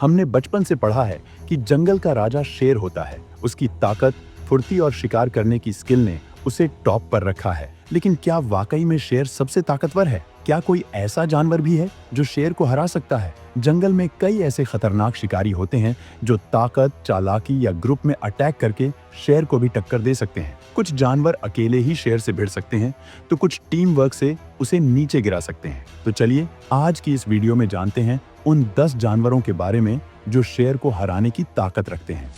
हमने बचपन से पढ़ा है कि जंगल का राजा शेर होता है। उसकी ताकत, फुर्ती और शिकार करने की स्किल ने उसे टॉप पर रखा है। लेकिन क्या वाकई में शेर सबसे ताकतवर है? क्या कोई ऐसा जानवर भी है जो शेर को हरा सकता है? जंगल में कई ऐसे खतरनाक शिकारी होते हैं जो ताकत, चालाकी या ग्रुप में अटैक करके शेर को भी टक्कर दे सकते हैं। कुछ जानवर अकेले ही शेर से भिड़ सकते हैं, तो कुछ टीम वर्क से उसे नीचे गिरा सकते हैं। तो चलिए आज की इस वीडियो में जानते हैं उन 10 जानवरों के बारे में जो शेर को हराने की ताकत रखते हैं।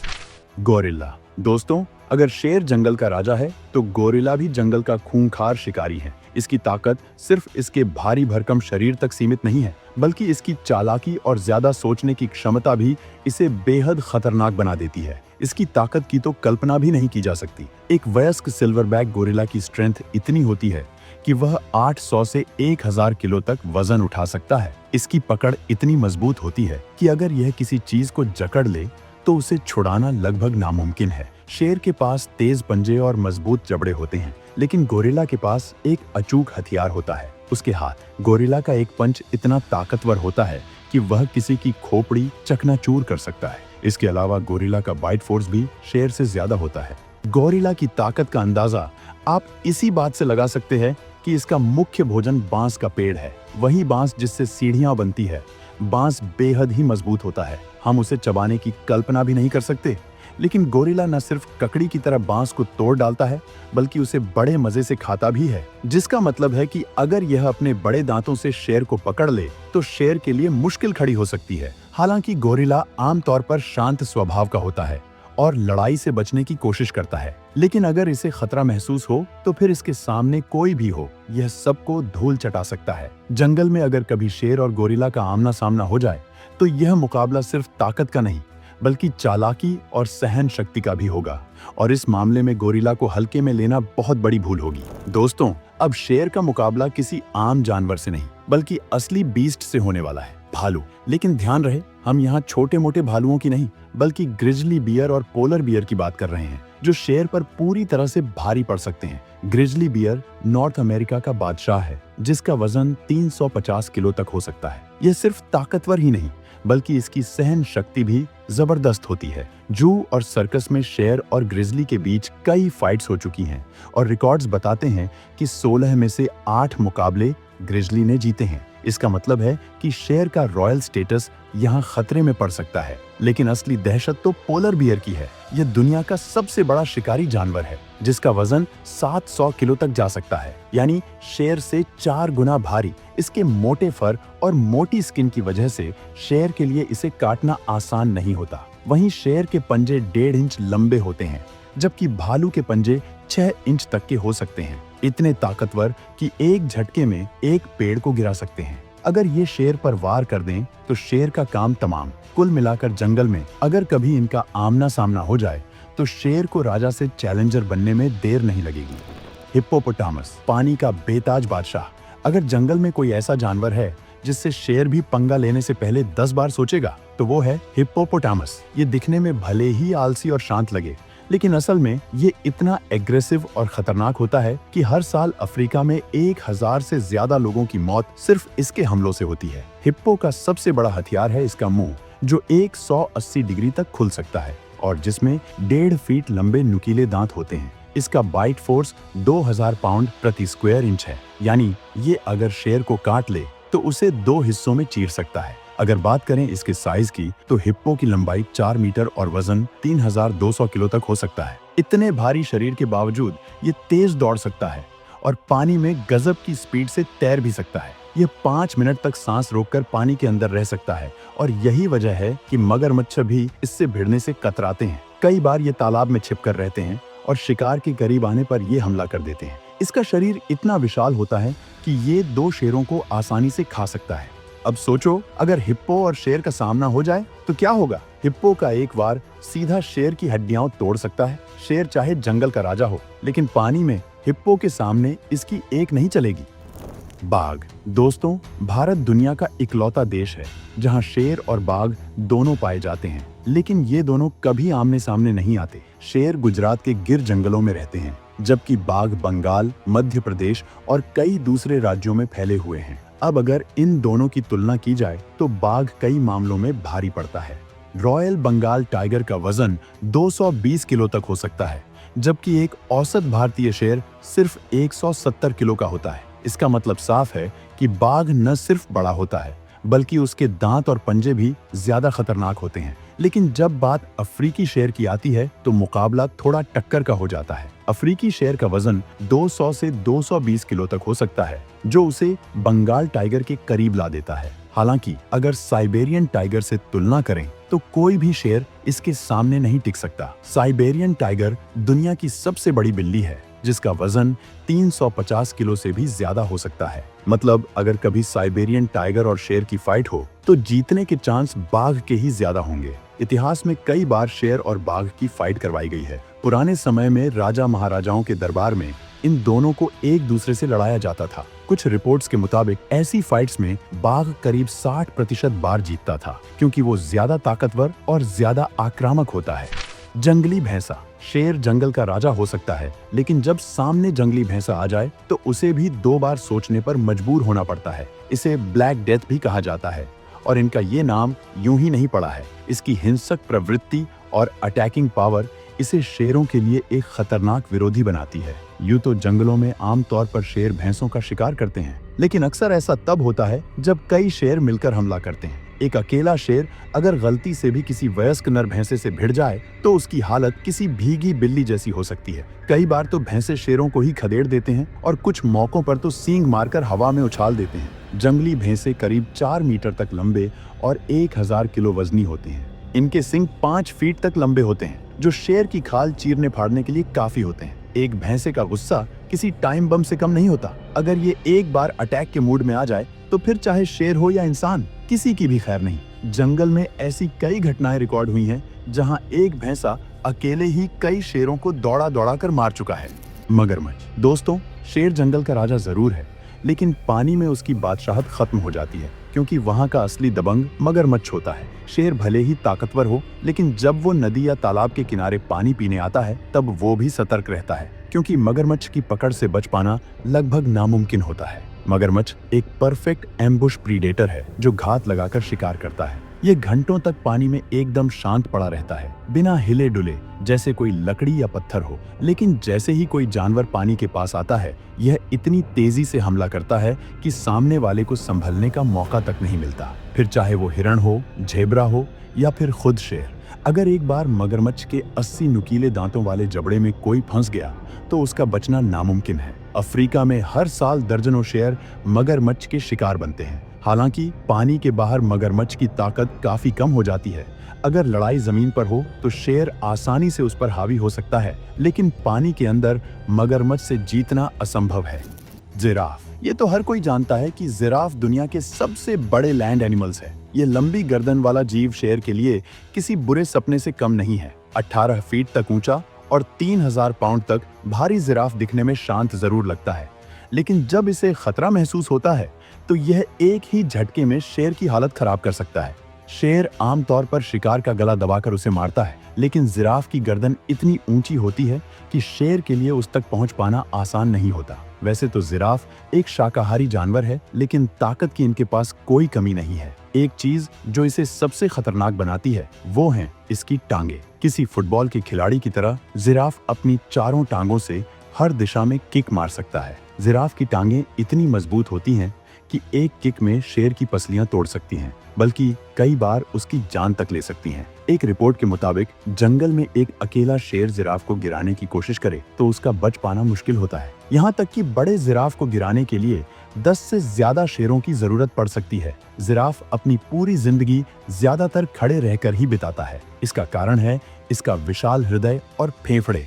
गोरिल्ला। दोस्तों, अगर शेर जंगल का राजा है तो गोरिल्ला भी जंगल का खूंखार शिकारी है। इसकी ताकत सिर्फ इसके भारी भरकम शरीर तक सीमित नहीं है, बल्कि इसकी चालाकी और ज्यादा सोचने की क्षमता भी इसे बेहद खतरनाक बना देती है। इसकी ताकत की तो कल्पना भी नहीं की जा सकती। एक वयस्क सिल्वरबैक गोरिल्ला की स्ट्रेंथ इतनी होती है कि वह 800 से 1000 किलो तक वजन उठा सकता है। इसकी पकड़ इतनी मजबूत होती है कि अगर यह किसी चीज को जकड़ ले तो उसे छुड़ाना लगभग नामुमकिन है। शेर के पास तेज पंजे और मजबूत जबड़े होते हैं, लेकिन गोरिल्ला के पास एक अचूक हथियार होता है, उसके हाथ। गोरिल्ला का एक पंच इतना ताकतवर होता है कि वह किसी की खोपड़ी चकनाचूर कर सकता है। इसके अलावा गोरिल्ला का बाइट फोर्स भी शेर से ज्यादा होता है। गोरिल्ला की ताकत का अंदाजा आप इसी बात से लगा सकते हैं कि इसका मुख्य भोजन बांस का पेड़ है। वही बांस जिससे सीढ़ियां बनती है। बांस बेहद ही मजबूत होता है, हम उसे चबाने की कल्पना भी नहीं कर सकते। लेकिन गोरिल्ला न सिर्फ ककड़ी की तरह बांस को तोड़ डालता है, बल्कि उसे बड़े मजे से खाता भी है, जिसका मतलब है कि अगर यह अपने बड़े दांतों से शेर को पकड़ ले तो शेर के लिए मुश्किल खड़ी हो सकती है। हालांकि गोरिल्ला आमतौर पर शांत स्वभाव का होता है और लड़ाई से बचने की कोशिश करता है, लेकिन अगर इसे खतरा महसूस हो तो फिर इसके सामने कोई भी हो, यह सबको धूल चटा सकता है। जंगल में अगर कभी शेर और गोरिल्ला का आमना सामना हो जाए तो यह मुकाबला सिर्फ ताकत का नहीं, बल्कि चालाकी और सहन शक्ति का भी होगा, और इस मामले में गोरिल्ला को हल्के में लेना बहुत बड़ी भूल होगी। दोस्तों, अब शेर का मुकाबला किसी आम जानवर से नहीं, बल्कि असली बीस्ट से होने वाला है, भालू। लेकिन ध्यान रहे, हम यहाँ छोटे मोटे भालुओं की नहीं, बल्कि ग्रिजली बियर और पोलर बियर की बात कर रहे हैं, जो शेर पर पूरी तरह से भारी पड़ सकते हैं। ग्रिजली बियर नॉर्थ अमेरिका का बादशाह है, जिसका वजन 350 किलो तक हो सकता है। यह सिर्फ ताकतवर ही नहीं, बल्कि इसकी सहन शक्ति भी जबरदस्त होती है। जू और सर्कस में शेर और ग्रिजली के बीच कई फाइट्स हो चुकी हैं, और रिकॉर्ड्स बताते हैं कि 16 में से 8 मुकाबले ग्रिजली ने जीते हैं। इसका मतलब है कि शेर का रॉयल स्टेटस यहाँ खतरे में पड़ सकता है। लेकिन असली दहशत तो पोलर बियर की है। यह दुनिया का सबसे बड़ा शिकारी जानवर है, जिसका वजन 700 किलो तक जा सकता है, यानी शेर से 4 गुना भारी। इसके मोटे फर और मोटी स्किन की वजह से शेर के लिए इसे काटना आसान नहीं होता। वहीं शेर के पंजे 1.5 इंच लंबे होते हैं, जबकि भालू के पंजे 6 इंच तक के हो सकते हैं। इतने ताकतवर कि एक झटके में एक पेड़ को गिरा सकते हैं। अगर ये शेर पर वार कर दें तो शेर का काम तमाम। कुल मिलाकर जंगल में अगर कभी इनका आमना सामना हो जाए तो शेर को राजा से चैलेंजर बनने में देर नहीं लगेगी। हिप्पोपोटामस, पानी का बेताज बादशाह। अगर जंगल में कोई ऐसा जानवर है जिससे शेर भी पंगा लेने से पहले 10 बार सोचेगा, तो वो है हिप्पोपोटामस। ये दिखने में भले ही आलसी और शांत लगे, लेकिन असल में ये इतना एग्रेसिव और खतरनाक होता है कि हर साल अफ्रीका में 1000 से ज्यादा लोगों की मौत सिर्फ इसके हमलों से होती है। हिप्पो का सबसे बड़ा हथियार है इसका मुंह, जो 180 डिग्री तक खुल सकता है और जिसमें 1.5 फीट लंबे नुकीले दांत होते हैं। इसका बाइट फोर्स 2000 पाउंड प्रति स्क्वायर इंच है, यानी ये अगर शेर को काट ले तो उसे 2 हिस्सों में चीर सकता है। अगर बात करें इसके साइज की, तो हिप्पो की लंबाई 4 मीटर और वजन 3200 किलो तक हो सकता है। इतने भारी शरीर के बावजूद ये तेज दौड़ सकता है और पानी में गजब की स्पीड से तैर भी सकता है। ये 5 मिनट तक सांस रोककर पानी के अंदर रह सकता है, और यही वजह है कि मगरमच्छ भी इससे भिड़ने से कतराते हैं। कई बार ये तालाब में छिपकर रहते हैं और शिकार के करीब आने पर ये हमला कर देते हैं। इसका शरीर इतना विशाल होता है कि ये 2 शेरों को आसानी से खा सकता है। अब सोचो, अगर हिप्पो और शेर का सामना हो जाए तो क्या होगा? हिप्पो का एक वार सीधा शेर की हड्डियां तोड़ सकता है। शेर चाहे जंगल का राजा हो, लेकिन पानी में हिप्पो के सामने इसकी एक नहीं चलेगी। बाघ। दोस्तों, भारत दुनिया का इकलौता देश है जहां शेर और बाघ दोनों पाए जाते हैं, लेकिन ये दोनों कभी आमने सामने नहीं आते। शेर गुजरात के गिर जंगलों में रहते हैं, जबकि बाघ बंगाल, मध्य प्रदेश और कई दूसरे राज्यों में फैले हुए हैं। अब अगर इन दोनों की तुलना की जाए तो बाघ कई मामलों में भारी पड़ता है। रॉयल बंगाल टाइगर का वजन 220 किलो तक हो सकता है, जबकि एक औसत भारतीय शेर सिर्फ 170 किलो का होता है। इसका मतलब साफ है कि बाघ न सिर्फ बड़ा होता है, बल्कि उसके दांत और पंजे भी ज्यादा खतरनाक होते हैं। लेकिन जब बात अफ्रीकी शेर की आती है तो मुकाबला थोड़ा टक्कर का हो जाता है। अफ्रीकी शेर का वजन 200 से 220 किलो तक हो सकता है, जो उसे बंगाल टाइगर के करीब ला देता है। हालांकि अगर साइबेरियन टाइगर से तुलना करें तो कोई भी शेर इसके सामने नहीं टिक सकता। साइबेरियन टाइगर दुनिया की सबसे बड़ी बिल्ली है, जिसका वजन 350 किलो से भी ज्यादा हो सकता है। मतलब अगर कभी साइबेरियन टाइगर और शेर की फाइट हो तो जीतने के चांस बाघ के ही ज्यादा होंगे। इतिहास में कई बार शेर और बाघ की फाइट करवाई गई है। पुराने समय में राजा महाराजाओं के दरबार में इन दोनों को एक दूसरे से लड़ाया जाता था। कुछ रिपोर्ट्स के मुताबिक ऐसी फाइट्स में बाघ करीब 60% बार जीतता था, क्योंकि वो ज्यादा ताकतवर और ज्यादा आक्रामक होता है। जंगली भैंसा। शेर जंगल का राजा हो सकता है, लेकिन जब सामने जंगली भैंसा आ जाए तो उसे भी 2 बार सोचने पर मजबूर होना पड़ता है। इसे ब्लैक डेथ भी कहा जाता है, और इनका ये नाम यूं ही नहीं पड़ा है। इसकी हिंसक प्रवृत्ति और अटैकिंग पावर इसे शेरों के लिए एक खतरनाक विरोधी बनाती है। यूं तो जंगलों में आमतौर पर शेर भैंसों का शिकार करते हैं, लेकिन अक्सर ऐसा तब होता है जब कई शेर मिलकर हमला करते हैं। एक अकेला शेर अगर गलती से भी किसी वयस्क नर भैंसे से भिड़ जाए तो उसकी हालत किसी भीगी बिल्ली जैसी हो सकती है। कई बार तो भैंसे शेरों को ही खदेड़ देते हैं और कुछ मौकों पर तो सींग मारकर हवा में उछाल देते हैं। जंगली भैंसे करीब 4 मीटर तक लंबे और 1000 किलो वजनी होते हैं। इनके सींग 5 फीट तक लंबे होते हैं, जो शेर की खाल चीरने फाड़ने के लिए काफी होते हैं। एक भैंसे का गुस्सा किसी टाइम बम से कम नहीं होता। अगर ये एक बार अटैक के मूड में आ जाए तो फिर चाहे शेर हो या इंसान, किसी की भी खैर नहीं। जंगल में ऐसी कई घटनाएं रिकॉर्ड हुई हैं जहां एक भैंसा अकेले ही कई शेरों को दौड़ा दौड़ा कर मार चुका है। मगरमच्छ। दोस्तों, शेर जंगल का राजा जरूर है, लेकिन पानी में उसकी बादशाहत खत्म हो जाती है, क्योंकि वहां का असली दबंग मगरमच्छ होता है। शेर भले ही ताकतवर हो, लेकिन जब वो नदी या तालाब के किनारे पानी पीने आता है तब वो भी सतर्क रहता है, क्योंकि मगरमच्छ की पकड़ से बच पाना लगभग नामुमकिन होता है। मगरमच्छ एक परफेक्ट एम्बुश प्रीडेटर है जो घात लगाकर शिकार करता है। ये घंटों तक पानी में एकदम शांत पड़ा रहता है, बिना हिले डुले, जैसे कोई लकड़ी या पत्थर हो। लेकिन जैसे ही कोई जानवर पानी के पास आता है, यह इतनी तेजी से हमला करता है कि सामने वाले को संभलने का मौका तक नहीं मिलता, फिर चाहे वो हिरण हो, झेबरा हो या फिर खुद शेर। अगर एक बार मगरमच्छ के 80 नुकीले दांतों वाले जबड़े में कोई फंस गया तो उसका बचना नामुमकिन है। अफ्रीका में हर साल दर्जनों शेर मगरमच्छ के शिकार बनते हैं। हालांकि पानी के बाहर मगरमच्छ की ताकत काफी कम हो जाती है। अगर लड़ाई जमीन पर हो तो शेर आसानी से उस पर हावी हो सकता है, लेकिन पानी के अंदर मगरमच्छ से जीतना असंभव है। जिराफ। ये तो हर कोई जानता है कि जिराफ दुनिया के सबसे बड़े लैंड एनिमल्स है। ये लंबी गर्दन वाला जीव शेर के लिए किसी बुरे सपने से कम नहीं है। 18 फीट तक ऊंचा और 3000 पाउंड तक भारी जिराफ दिखने में शांत जरूर लगता है, लेकिन जब इसे खतरा महसूस होता है तो यह एक ही झटके में शेर की हालत खराब कर सकता है। शेर आमतौर पर शिकार का गला दबाकर उसे मारता है, लेकिन जिराफ की गर्दन इतनी ऊंची होती है कि शेर के लिए उस तक पहुंच पाना आसान नहीं होता। वैसे तो जिराफ एक शाकाहारी जानवर है, लेकिन ताकत की इनके पास कोई कमी नहीं है। एक चीज जो इसे सबसे खतरनाक बनाती है वो है इसकी टांगे। किसी फुटबॉल के खिलाड़ी की तरह जिराफ अपनी चारों टांगों से हर दिशा में किक मार सकता है। जिराफ की टांगे इतनी मजबूत होती हैं कि एक किक में शेर की पसलियां तोड़ सकती हैं, बल्कि कई बार उसकी जान तक ले सकती हैं। एक रिपोर्ट के मुताबिक जंगल में एक अकेला शेर जिराफ को गिराने की कोशिश करे तो उसका बच पाना मुश्किल होता है। यहाँ तक कि बड़े जिराफ को गिराने के लिए 10 से ज्यादा शेरों की जरूरत पड़ सकती है। जिराफ अपनी पूरी जिंदगी ज्यादातर खड़े रहकर ही बिताता है। इसका कारण है इसका विशाल हृदय और फेफड़े।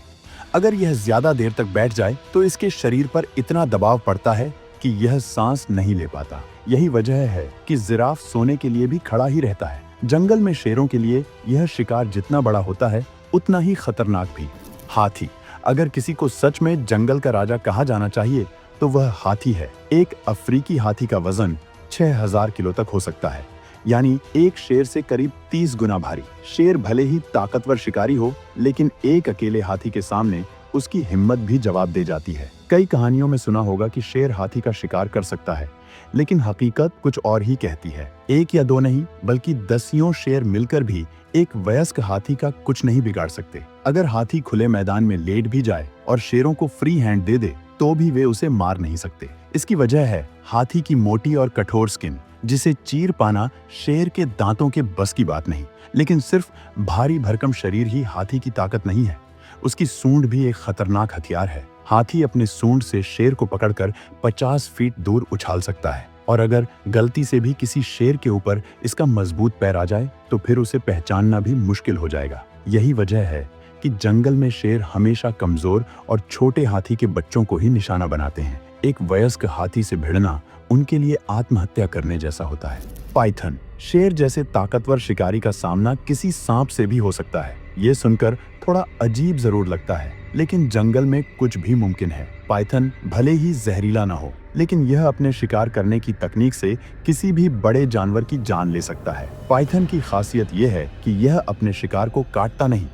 अगर यह ज्यादा देर तक बैठ जाए तो इसके शरीर पर इतना दबाव पड़ता है कि यह सांस नहीं ले पाता। यही वजह है कि जिराफ सोने के लिए भी खड़ा ही रहता है। जंगल में शेरों के लिए यह शिकार जितना बड़ा होता है उतना ही खतरनाक भी। हाथी। अगर किसी को सच में जंगल का राजा कहा जाना चाहिए तो वह हाथी है। एक अफ्रीकी हाथी का वजन 6000 किलो तक हो सकता है, यानी एक शेर से करीब 30 गुना भारी। शेर भले ही ताकतवर शिकारी हो, लेकिन एक अकेले हाथी के सामने उसकी हिम्मत भी जवाब दे जाती है। कई कहानियों में सुना होगा कि शेर हाथी का शिकार कर सकता है, लेकिन हकीकत कुछ और ही कहती है। एक या दो नहीं बल्कि दसियों शेर मिलकर भी एक वयस्क हाथी का कुछ नहीं बिगाड़ सकते। अगर हाथी खुले मैदान में लेट भी जाए और शेरों को फ्री हैंड दे दे तो भी वे उसे मार नहीं सकते। इसकी वजह है हाथी की मोटी और कठोर स्किन, जिसे चीर पाना शेर के दांतों के बस की बात नहीं। लेकिन सिर्फ भारी भरकम शरीर ही हाथी की ताकत नहीं है, उसकी सूंड भी एक खतरनाक हथियार है। हाथी अपने सूंड से शेर को पकड़कर 50 फीट दूर उछाल सकता है, और अगर गलती से भी किसी शेर के ऊपर इसका मजबूत पैर आ जाए तो फिर उसे पहचानना भी मुश्किल हो जाएगा। यही वजह है कि जंगल में शेर हमेशा कमजोर और छोटे हाथी के बच्चों को ही निशाना बनाते हैं। एक वयस्क हाथी से भिड़ना उनके लिए आत्महत्या करने जैसा होता है। पाइथन, शेर जैसे ताकतवर शिकारी का सामना किसी सांप से भी हो सकता है। ये सुनकर थोड़ा अजीब जरूर लगता है, लेकिन जंगल में कुछ भी मुमकिन है। पाइथन भले ही जहरीला ना हो, लेकिन यह अपने शिकार करने की तकनीक से किसी भी बड़े जानवर की जान ले सकता है। पाइथन की खासियत यह है कि यह अपने शिकार को काटता नहीं,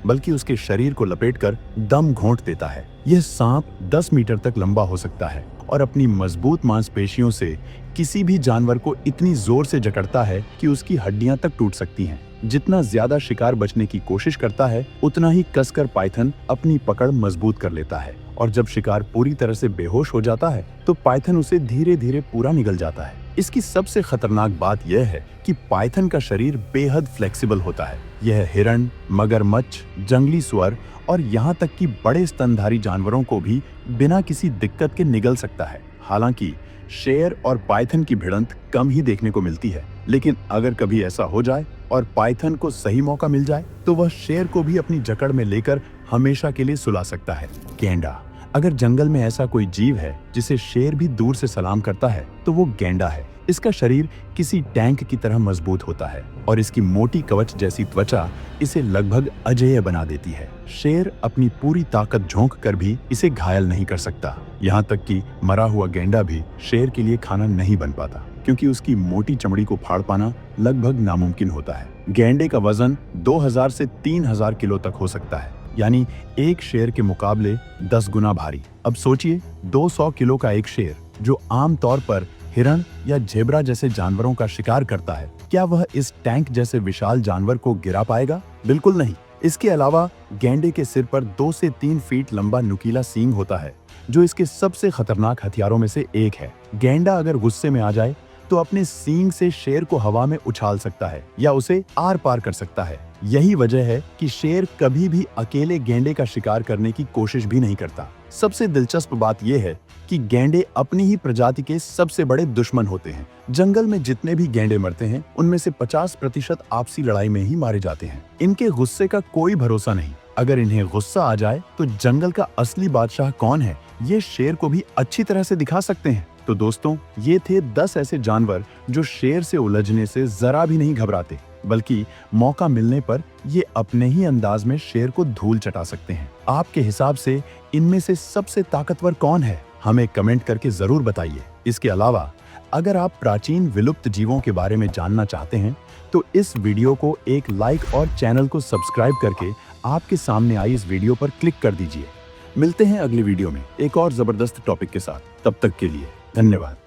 बल्कि उसके शरीर को लपेटकर दम घोंट देता है। यह सांप 10 मीटर तक लंबा हो सकता है और अपनी मजबूत मांसपेशियों से किसी भी जानवर को इतनी जोर से जकड़ता है कि उसकी हड्डियां तक टूट सकती हैं। जितना ज्यादा शिकार बचने की कोशिश करता है, उतना ही कसकर पाइथन अपनी पकड़ मजबूत कर लेता है, और जब शिकार पूरी तरह से बेहोश हो जाता है तो पाइथन उसे धीरे धीरे पूरा निगल जाता है। इसकी सबसे खतरनाक बात यह है कि पाइथन का शरीर बेहद फ्लेक्सिबल होता है। यह हिरण, मगरमच्छ, जंगली सुअर और यहाँ तक कि बड़े स्तनधारी जानवरों को भी बिना किसी दिक्कत के निगल सकता है। हालांकि शेर और पाइथन की भिड़ंत कम ही देखने को मिलती है, लेकिन अगर कभी ऐसा हो जाए और पाइथन को सही मौका मिल जाए तो वह शेर को भी अपनी जकड़ में लेकर हमेशा के लिए सुला सकता है। गेंडा, अगर जंगल में ऐसा कोई जीव है जिसे शेर भी दूर से सलाम करता है तो वो गेंडा है। इसका शरीर किसी टैंक की तरह मजबूत होता है और इसकी मोटी कवच जैसी त्वचा इसे लगभग अजेय बना देती है। शेर अपनी पूरी ताकत झोंक कर भी इसे घायल नहीं कर सकता। यहाँ तक कि मरा हुआ गेंडा भी शेर के लिए खाना नहीं बन पाता, क्योंकि उसकी मोटी चमड़ी को फाड़ पाना लगभग नामुमकिन होता है। गेंडे का वजन 2000 से 3000 किलो तक हो सकता है, यानी एक शेर के मुकाबले 10 गुना भारी। अब सोचिए, 200 किलो का एक शेर जो आम तौर पर हिरण या जेब्रा जैसे जानवरों का शिकार करता है, क्या वह इस टैंक जैसे विशाल जानवर को गिरा पाएगा? बिल्कुल नहीं। इसके अलावा गेंडे के सिर पर 2 से 3 फीट लंबा नुकीला सींग होता है, जो इसके सबसे खतरनाक हथियारों में से एक है। गेंडा अगर गुस्से में आ जाए तो अपने सींग से शेर को हवा में उछाल सकता है या उसे आर पार कर सकता है। यही वजह है कि शेर कभी भी अकेले गेंडे का शिकार करने की कोशिश भी नहीं करता। सबसे दिलचस्प बात यह है कि गेंडे अपनी ही प्रजाति के सबसे बड़े दुश्मन होते हैं। जंगल में जितने भी गेंडे मरते हैं, उनमें से 50% आपसी लड़ाई में ही मारे जाते हैं। इनके गुस्से का कोई भरोसा नहीं। अगर इन्हें गुस्सा आ जाए तो जंगल का असली बादशाह कौन है, ये शेर को भी अच्छी तरह से दिखा सकते हैं। तो दोस्तों, ये थे 10 ऐसे जानवर जो शेर से उलझने से जरा भी नहीं घबराते, बल्कि मौका मिलने पर ये अपने ही अंदाज में शेर को धूल चटा सकते हैं। आपके हिसाब से इनमें से सबसे ताकतवर कौन है? हमें कमेंट करके जरूर बताइए। इसके अलावा अगर आप प्राचीन विलुप्त जीवों के बारे में जानना चाहते हैं तो इस वीडियो को एक लाइक और चैनल को सब्सक्राइब करके आपके सामने आई इस वीडियो पर क्लिक कर दीजिए। मिलते हैं अगली वीडियो में एक और जबरदस्त टॉपिक के साथ। तब तक के लिए धन्यवाद।